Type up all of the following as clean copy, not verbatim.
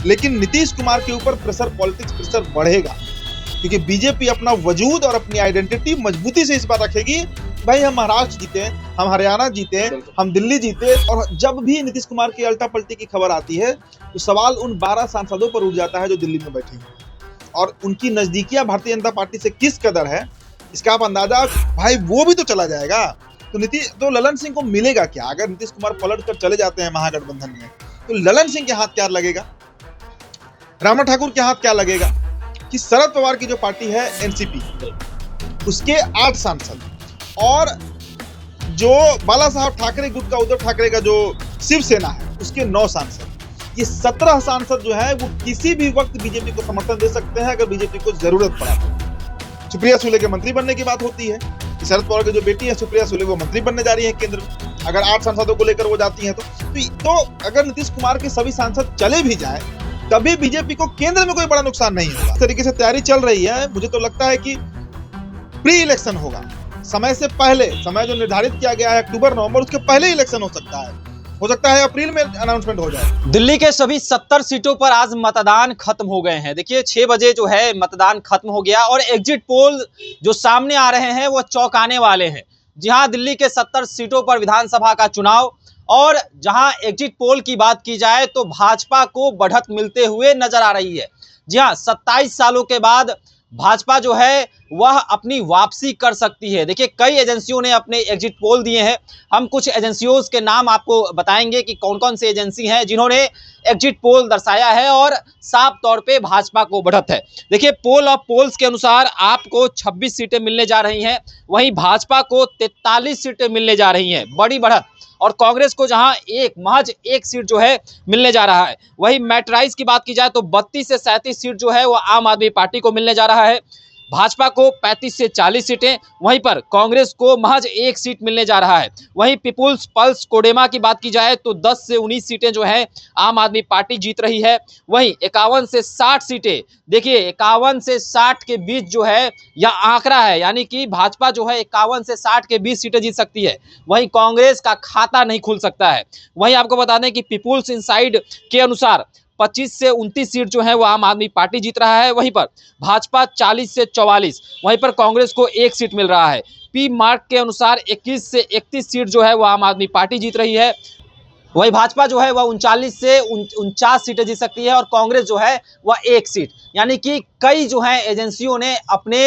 लेकिन नीतीश कुमार के ऊपर प्रेशर, पॉलिटिक्स प्रेशर बढ़ेगा, क्योंकि बीजेपी अपना वजूद और अपनी आइडेंटिटी मजबूती से इस बार रखेगी, भाई हम महाराष्ट्र जीते, हम हरियाणा जीते, हम दिल्ली जीते। और जब भी नीतीश कुमार की अल्टा पलटी की खबर आती है तो सवाल उन 12 सांसदों पर उठ जाता है जो दिल्ली में बैठे हैं, और उनकी नजदीकियां भारतीय जनता पार्टी से किस कदर है इसका आप अंदाजा, भाई वो भी तो चला जाएगा। तो ललन सिंह को मिलेगा क्या अगर नीतीश कुमार पलट कर चले जाते हैं महागठबंधन में? तो ललन सिंह के हाथ क्या लगेगा, राणा ठाकुर के हाथ क्या लगेगा कि शरद पवार की जो पार्टी है एनसीपी, उसके 8 सांसद, और जो बाला साहब ठाकरे गुट का, उद्धव ठाकरे का जो शिवसेना है, उसके 9 सांसद, ये 17 सांसद जो है वो किसी भी वक्त बीजेपी को समर्थन दे सकते हैं अगर बीजेपी को जरूरत पड़ा तो। सुप्रिया सुले के मंत्री बनने की बात होती है, शरद पवार की जो बेटी है सुप्रिया सुले, वो मंत्री बनने जा रही है केंद्र में, अगर 8 सांसदों को लेकर वो जाती है तो अगर नीतीश कुमार के सभी सांसद चले भी जाए तभी बीजेपी को केंद्र में कोई बड़ा नुकसान नहीं होगा। इस तरीके से तैयारी चल रही है। मुझे तो लगता है कि प्री इलेक्शन होगा, समय से पहले, समय जो निर्धारित किया गया है अक्टूबर नवंबर, उसके पहले इलेक्शन हो सकता है अप्रैल में अनाउंसमेंट हो जाए। दिल्ली के सभी 70 सीटों पर आज मतदान खत्म हो गए हैं। देखिए 6 बजे जो है मतदान खत्म हो गया और एग्जिट पोल जो सामने आ रहे हैं वो चौंकाने वाले हैं। जी हाँ, दिल्ली के 70 सीटों पर विधानसभा का चुनाव, और जहां एग्जिट पोल की बात की जाए तो भाजपा को बढ़त मिलते हुए नजर आ रही है। जी हाँ, 27 सालों के बाद भाजपा जो है वह अपनी वापसी कर सकती है। देखिए कई एजेंसियों ने अपने एग्जिट पोल दिए हैं, हम कुछ एजेंसियों के नाम आपको बताएंगे कि कौन कौन सी एजेंसी हैं जिन्होंने एग्जिट पोल दर्शाया है और साफ तौर पे भाजपा को बढ़त है। देखिए पोल ऑफ पोल्स के अनुसार आपको 26 सीटें मिलने जा रही हैं, वहीं भाजपा को 43 सीटें मिलने जा रही हैं, बड़ी बढ़त। और कांग्रेस को जहां महज एक सीट जो है मिलने जा रहा है। वहीं मैट्राइज की बात की जाए तो 32 से 37 सीट जो है वो आम आदमी पार्टी को मिलने जा रहा है, भाजपा को 35 से 40 सीटें, वहीं पर कांग्रेस को महज 1 सीट मिलने जा रहा है। वहीं पीपुल्स पल्स कोडेमा की बात की जाए तो 10 से 19 सीटें जो हैं आम आदमी पार्टी जीत रही है। वहीं 51 से 60 सीटें, देखिए 51 से 60 के बीच जो है यह आंकड़ा है, यानी कि भाजपा जो है 51 से 60 के बीच सीटें जीत सकती है। वहीं कांग्रेस का खाता नहीं खुल सकता है। वहीं आपको बता दें कि पीपुल्स इनसाइड के अनुसार 25 से 29 सीट जो है वो आम आदमी पार्टी जीत रहा है, वहीं पर भाजपा 40 से 44, वहीं पर कांग्रेस को 1 सीट मिल रहा है। पी मार्क के अनुसार 21 से 31 सीट जो है वो आम आदमी पार्टी जीत रही है, वही भाजपा जो है वह 39 से 49 सीटें जीत सकती है और कांग्रेस जो है वह 1 सीट। यानी कि कई जो है एजेंसियों ने अपने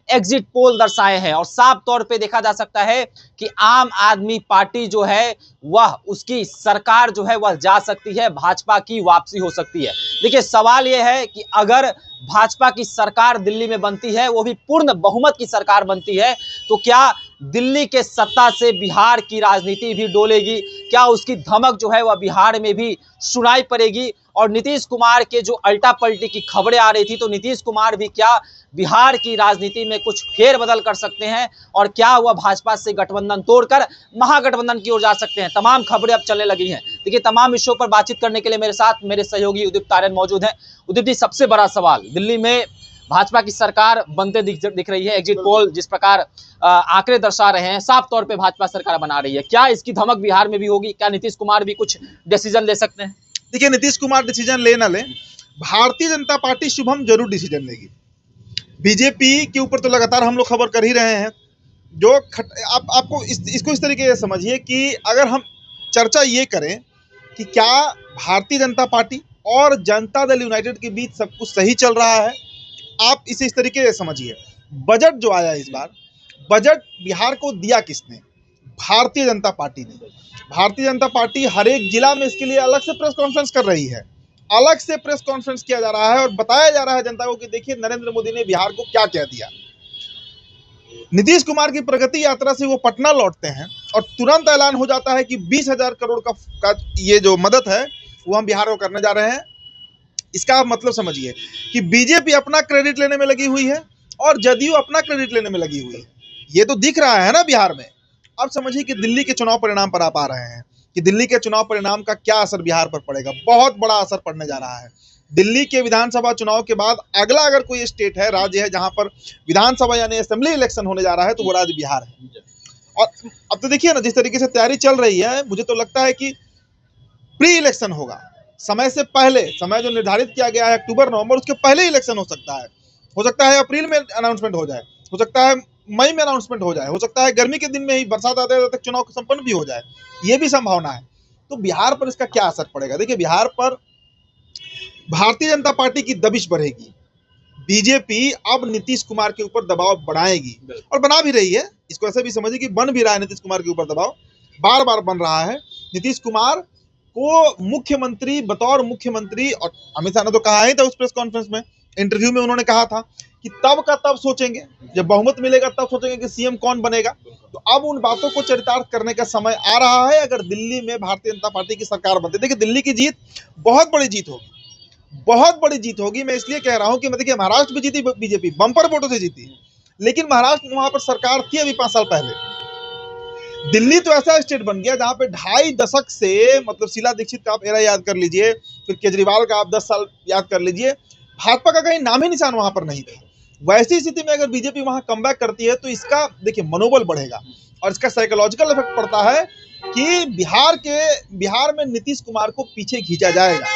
एग्जिट पोल दर्शाए हैं और साफ तौर पे देखा जा सकता है कि आम आदमी पार्टी जो है वह, उसकी सरकार जो है वह जा सकती है, भाजपा की वापसी हो सकती है। देखिए सवाल यह है कि अगर भाजपा की सरकार दिल्ली में बनती है, वो भी पूर्ण बहुमत की सरकार बनती है, तो क्या दिल्ली के सत्ता से बिहार की राजनीति भी डोलेगी? क्या उसकी धमक जो है वह बिहार में भी सुनाई पड़ेगी? और नीतीश कुमार के जो अल्टा पलटी की खबरें आ रही थी, तो नीतीश कुमार भी क्या बिहार की राजनीति में कुछ फेरबदल कर सकते हैं और क्या वह भाजपा से गठबंधन तोड़कर महागठबंधन की ओर जा सकते हैं? तमाम खबरें अब चलने लगी हैं। देखिए तमाम विषयों पर बातचीत करने के लिए मेरे साथ मेरे सहयोगी उदित तारियन मौजूद हैं। उदित जी, सबसे बड़ा सवाल, दिल्ली में भाजपा की सरकार बनते दिख रही है, एग्जिट पोल जिस प्रकार आंकड़े दर्शा रहे हैं, साफ तौर पे भाजपा सरकार बना रही है, क्या इसकी धमक बिहार में भी होगी? क्या नीतीश कुमार भी कुछ डिसीजन ले सकते हैं? देखिए नीतीश कुमार डिसीजन ले ना ले, भारतीय जनता पार्टी शुभम जरूर डिसीजन लेगी। बीजेपी के ऊपर तो लगातार हम लोग खबर कर ही रहे हैं। जो आपको इसको इस तरीके से समझिए कि अगर हम चर्चा ये करें कि क्या भारतीय जनता पार्टी और जनता दल यूनाइटेड के बीच सब कुछ सही चल रहा है, आप इसे इस तरीके से समझिए। बजट जो आया इस बार, बजट बिहार को दिया किसने? भारतीय जनता पार्टी ने। भारतीय जनता पार्टी हर एक जिला में इसके लिए अलग से प्रेस कॉन्फ्रेंस कर रही है, अलग से प्रेस कॉन्फ्रेंस किया जा रहा है और बताया जा रहा है जनता को कि देखिए नरेंद्र मोदी ने बिहार को क्या क्या दिया। नीतीश कुमार की प्रगति यात्रा से वो पटना लौटते हैं और तुरंत ऐलान हो जाता है कि 20,000 करोड़ का ये जो मदद है वो हम बिहार को करने जा रहे हैं। इसका आप मतलब समझिए कि बीजेपी अपना क्रेडिट लेने में लगी हुई है और जदयू अपना क्रेडिट लेने में लगी हुई है। ये तो दिख रहा है ना बिहार में। अब समझिए कि दिल्ली के चुनाव परिणाम पर आप आ रहे हैं कि दिल्ली के चुनाव परिणाम का क्या असर बिहार पर पड़ेगा। बहुत बड़ा असर पड़ने जा रहा है। दिल्ली के विधानसभा चुनाव के बाद अगला अगर कोई स्टेट है, राज्य है जहां पर विधानसभा यानी असेंबली इलेक्शन होने जा रहा है, तो वो राज्य बिहार है। और अब तो देखिए ना जिस तरीके से तैयारी चल रही है, मुझे तो लगता है कि प्री इलेक्शन होगा, समय से पहले, समय जो निर्धारित किया गया है अक्टूबर नवंबर, उसके पहले इलेक्शन हो सकता है अप्रैल में अनाउंसमेंट हो जाए, हो सकता है मई में अनाउंसमेंट हो जाए, हो सकता है गर्मी के दिन में ही, बरसात आते तक चुनाव संपन्न भी हो जाए, ये भी संभावना है। तो बिहार पर इसका क्या असर पड़ेगा? देखिए, बिहार पर भारतीय जनता पार्टी की दबिश बढ़ेगी। बीजेपी अब नीतीश कुमार के ऊपर दबाव बढ़ाएगी और बना भी रही है। इसको ऐसे भी समझिए कि बन भी रहा है नीतीश कुमार के ऊपर दबाव, बार बार बन रहा है। नीतीश कुमार को मुख्यमंत्री, बतौर मुख्यमंत्री, और अमित शाह ने तो कहा ही था उस प्रेस कॉन्फ्रेंस में, इंटरव्यू में उन्होंने कहा था कि तब का तब सोचेंगे, जब बहुमत मिलेगा तब सोचेंगे कि सीएम कौन बनेगा। तो अब उन बातों को चरितार्थ करने का समय आ रहा है अगर दिल्ली में भारतीय जनता पार्टी की सरकार बनती है। देखिए, दिल्ली की जीत बहुत बड़ी जीत होगी, बहुत बड़ी जीत होगी। मैं इसलिए कह रहा हूं कि देखिए, महाराष्ट्र में जीती बीजेपी, बम्पर वोटों से जीती, लेकिन महाराष्ट्र में वहां पर सरकार थी अभी 5 साल पहले। दिल्ली तो ऐसा स्टेट बन गया जहां पे 2.5 दशक से, मतलब शीला दीक्षित का आप एरा याद कर लीजिए, फिर केजरीवाल का आप 10 साल याद कर लीजिए, भाजपा का कहीं नाम ही निशान वहां पर नहीं था। वैसी स्थिति में अगर बीजेपी वहां कमबैक करती है तो इसका देखिए मनोबल बढ़ेगा और इसका साइकोलॉजिकल इफेक्ट पड़ता है कि बिहार में नीतीश कुमार को पीछे खींचा जाएगा।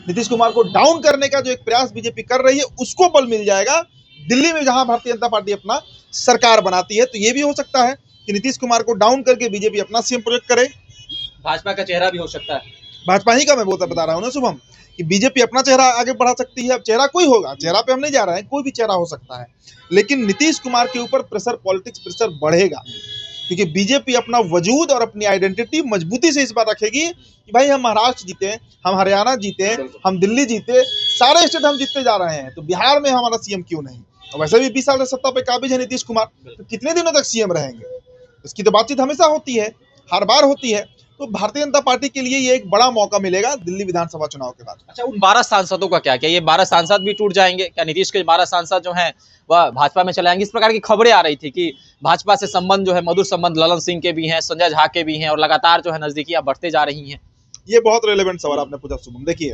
नीतीश कुमार को डाउन करने का जो एक प्रयास बीजेपी कर रही है उसको बल मिल जाएगा दिल्ली में, जहां भारतीय जनता पार्टी अपना सरकार बनाती है। तो ये भी हो सकता है कि नीतीश कुमार को डाउन करके बीजेपी अपना सीएम प्रोजेक्ट करे। भाजपा का चेहरा भी हो सकता है, भाजपा ही का मैं बता रहा हूँ ना शुभम, कि बीजेपी अपना चेहरा आगे बढ़ा सकती है। अब चेहरा कोई होगा, चेहरा पे हम नहीं जा रहे हैं, कोई भी चेहरा हो सकता है, लेकिन नीतीश कुमार के ऊपर प्रेशर, पॉलिटिक्स प्रेशर बढ़ेगा, क्योंकि बीजेपी अपना वजूद और अपनी आइडेंटिटी मजबूती से इस बार रखेगी कि भाई हम महाराष्ट्र जीते, हम हरियाणा जीते, हम दिल्ली जीते, सारे स्टेट हम जीतते जा रहे हैं, तो बिहार में हमारा सीएम क्यों नहीं। और वैसे भी 20 साल से सत्ता पे काबिज है नीतीश कुमार, तो कितने दिनों तक सीएम रहेंगे, इसकी तो बातचीत हमेशा होती है, हर बार होती है। तो भारतीय जनता पार्टी के लिए ये एक बड़ा मौका मिलेगा दिल्ली विधानसभा चुनाव के बाद। अच्छा, उन 12 सांसदों का क्या? ये 12 सांसद भी टूट जाएंगे क्या? नीतीश के 12 सांसद जो हैं वह भाजपा में चले जाएंगे? इस प्रकार की खबरें आ रही थी कि भाजपा से संबंध जो है, मधुर संबंध ललन सिंह के भी हैं, संजय झा के भी हैं, और लगातार जो है नजदीकियां बढ़ते जा रही हैं। ये बहुत रेलेवेंट सवाल आपने पूछा शुभम। देखिए,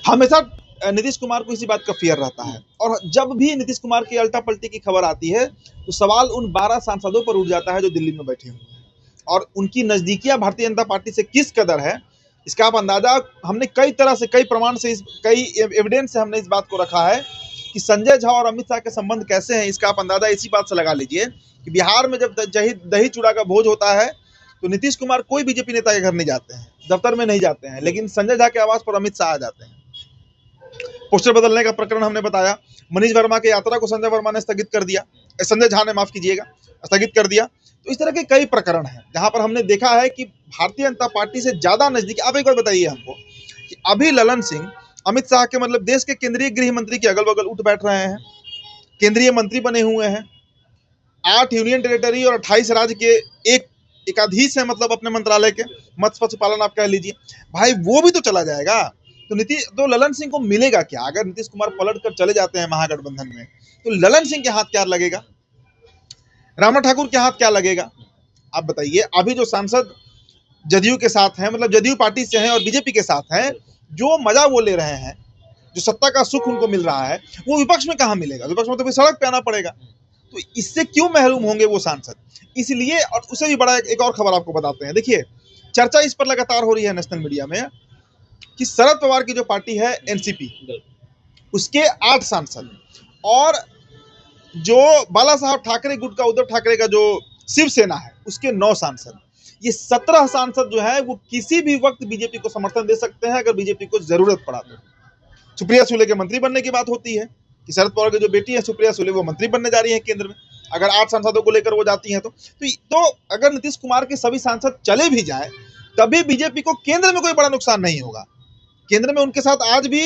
हमेशा नीतीश कुमार को इसी बात का फियर रहता है, और जब भी नीतीश कुमार की अल्टा पलटी की खबर आती है तो सवाल उन 12 सांसदों पर उठ जाता है जो दिल्ली में बैठे हुए हैं, और उनकी नजदीकियां भारतीय जनता पार्टी से किस कदर है, इसका आप अंदाजा, हमने कई तरह से, कई प्रमाण से, कई एविडेंस से हमने इस बात को रखा है कि संजय झा और अमित शाह के संबंध कैसे हैं। इसका आप अंदाजा इसी बात से लगा लीजिए कि बिहार में जब दही चूड़ा का भोज होता है तो नीतीश कुमार कोई बीजेपी नेता के घर नहीं जाते हैं, दफ्तर में नहीं जाते हैं, लेकिन संजय झा के आवास पर अमित शाह आ जाते हैं। पोस्टर बदलने का प्रकरण हमने बताया, मनीष वर्मा की यात्रा को संजय वर्मा ने स्थगित कर दिया, संजय झा ने, माफ कीजिएगा, स्थगित कर दिया। तो इस तरह के कई प्रकरण हैं जहां पर हमने देखा है कि भारतीय जनता पार्टी से ज्यादा नजदीक। आप एक बार बताइए हमको कि अभी ललन सिंह अमित शाह के, मतलब देश के केंद्रीय गृह मंत्री के अगल बगल उठ बैठ रहे हैं, केंद्रीय मंत्री बने हुए हैं, 8 यूनियन टेरिटरी और 28 राज्य के एकाधीश है, मतलब अपने मंत्रालय के, मत्स्य पशुपालन आप कह लीजिए, भाई वो भी तो चला जाएगा। तो ललन सिंह को मिलेगा क्या अगर नीतीश कुमार पलट कर चले जाते हैं महागठबंधन में? तो ललन सिंह के हाथ क्या लगेगा, राणा ठाकुर के हाथ क्या लगेगा, आप बताइए। अभी जो सांसद जदयू के साथ हैं, मतलब जदयू पार्टी से हैं और बीजेपी के साथ हैं, जो मजा वो ले रहे हैं, जो सत्ता का सुख उनको मिल रहा है, वो विपक्ष में कहाँ मिलेगा? विपक्ष में तो फिर सड़क पे आना पड़ेगा। तो इससे क्यों महरूम होंगे वो सांसद? इसलिए, और उससे भी बड़ा एक और खबर आपको बताते हैं। देखिए, चर्चा इस पर लगातार हो रही है नेशनल मीडिया में कि शरद पवार की जो पार्टी है एनसीपी, उसके 8 सांसद, और जो बाला साहब ठाकरे गुट का, उद्धव ठाकरे का जो शिवसेना है, उसके 9 सांसद, ये 17 सांसद जो है वो किसी भी वक्त बीजेपी को समर्थन दे सकते हैं अगर बीजेपी को जरूरत पड़ा तो। सुप्रिया सुले के मंत्री बनने की बात होती है कि शरद पवार की जो बेटी है सुप्रिया सुले, वो मंत्री बनने जा रही है केंद्र में, अगर 8 सांसदों को लेकर वो जाती हैं तो अगर नीतीश कुमार के सभी सांसद चले भी जाए तभी बीजेपी को केंद्र में कोई बड़ा नुकसान नहीं होगा। केंद्र में उनके साथ आज भी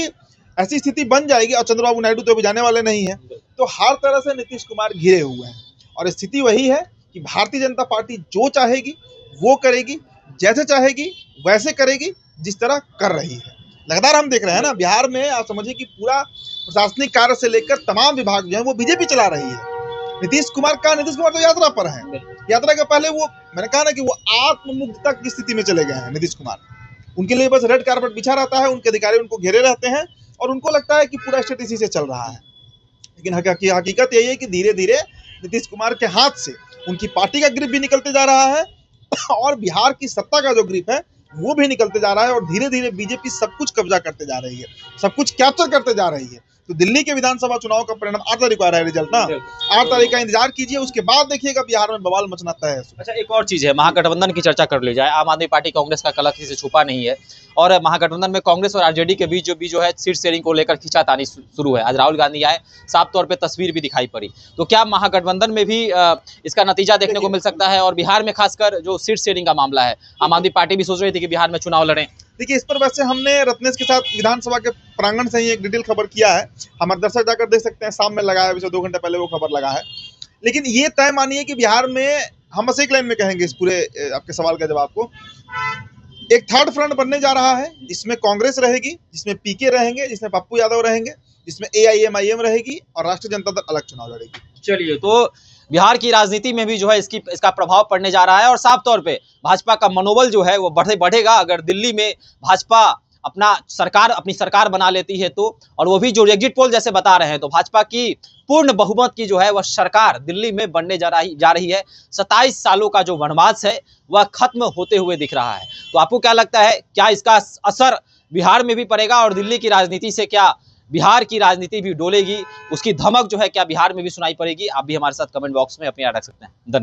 ऐसी स्थिति बन जाएगी, और चंद्रबाबू नायडू तो अभी जाने वाले नहीं है, तो हर तरह से नीतीश कुमार घिरे हुए हैं। और स्थिति वही है कि भारतीय जनता पार्टी जो चाहेगी वो करेगी, जैसे चाहेगी वैसे करेगी, जिस तरह कर रही है। लगातार हम देख रहे हैं ना, बिहार में आप समझिए कि पूरा प्रशासनिक कार्य से लेकर तमाम विभाग जो है वो बीजेपी चला रही है। नीतीश कुमार तो यात्रा पर है, यात्रा के पहले वो, मैंने कहा ना कि वो आत्ममुग्धता की स्थिति में चले गए हैं नीतीश कुमार। उनके लिए बस रेड कारपेट बिछा रहता है, उनके अधिकारी उनको घेरे रहते हैं और उनको लगता है कि पूरा स्टेट इसी से चल रहा है। लेकिन हकीकत यही है कि धीरे धीरे नीतीश कुमार के हाथ से उनकी पार्टी का ग्रिप भी निकलते जा रहा है और बिहार की सत्ता का जो ग्रिप है वो भी निकलते जा रहा है और धीरे धीरे बीजेपी सब कुछ कब्जा करते जा रही है, सब कुछ कैप्चर करते जा रही है। तो दिल्ली के विधानसभा चुनाव का परिणाम 8 तारीख को आ रहा है रिजल्ट ना, 8 तारीख का इंतजार कीजिए, उसके बाद देखिएगा बिहार में बवाल मचना तय है। अच्छा, एक और चीज है, महागठबंधन की चर्चा कर ली जाए। आम आदमी पार्टी कांग्रेस का कलह किसी से छुपा नहीं है और महागठबंधन में कांग्रेस और आरजेडी के बीच जो है सीट शेयरिंग को लेकर खींचातानी शुरू है। आज राहुल गांधी आए, साफ तौर पे तस्वीर भी दिखाई पड़ी। तो क्या महागठबंधन में भी इसका नतीजा देखने को मिल सकता है? और बिहार में खासकर जो सीट शेयरिंग का मामला है, आम आदमी पार्टी भी सोच रही थी कि बिहार में चुनाव लड़ें। देखिए, इस पर वैसे हमने रत्नेश के साथ विधानसभा के प्रांगण से ही एक डिटेल खबर किया है, हमारे दर्शक जाकर देख सकते हैं, शाम में लगाया है, 2 घंटे पहले वो खबर लगा है। लेकिन ये तय मानिए कि बिहार में हम बस एक लाइन में कहेंगे इस पूरे आपके सवाल का जवाब को, एक थर्ड फ्रंट बनने जा रहा है, जिसमें कांग्रेस रहेगी, जिसमें पीके रहेंगे, जिसमें पप्पू यादव रहेंगे, जिसमें एआईएमआईएम रहेगी और राष्ट्रीय जनता दल अलग चुनाव लड़ेगी। चलिए, तो बिहार की राजनीति में भी जो है इसका प्रभाव पड़ने जा रहा है और साफ तौर पे भाजपा का मनोबल जो है वो बढ़ेगा अगर दिल्ली में भाजपा अपनी सरकार बना लेती है तो। और वो भी जो एग्जिट पोल जैसे बता रहे हैं, तो भाजपा की पूर्ण बहुमत की जो है वह सरकार दिल्ली में बनने जा रही है। 27 सालों का जो वनवास है वह खत्म होते हुए दिख रहा है। तो आपको क्या लगता है, क्या इसका असर बिहार में भी पड़ेगा और दिल्ली की राजनीति से क्या बिहार की राजनीति भी डोलेगी? उसकी धमक जो है क्या बिहार में भी सुनाई पड़ेगी? आप भी हमारे साथ कमेंट बॉक्स में अपनी राय रख सकते हैं। धन्यवाद।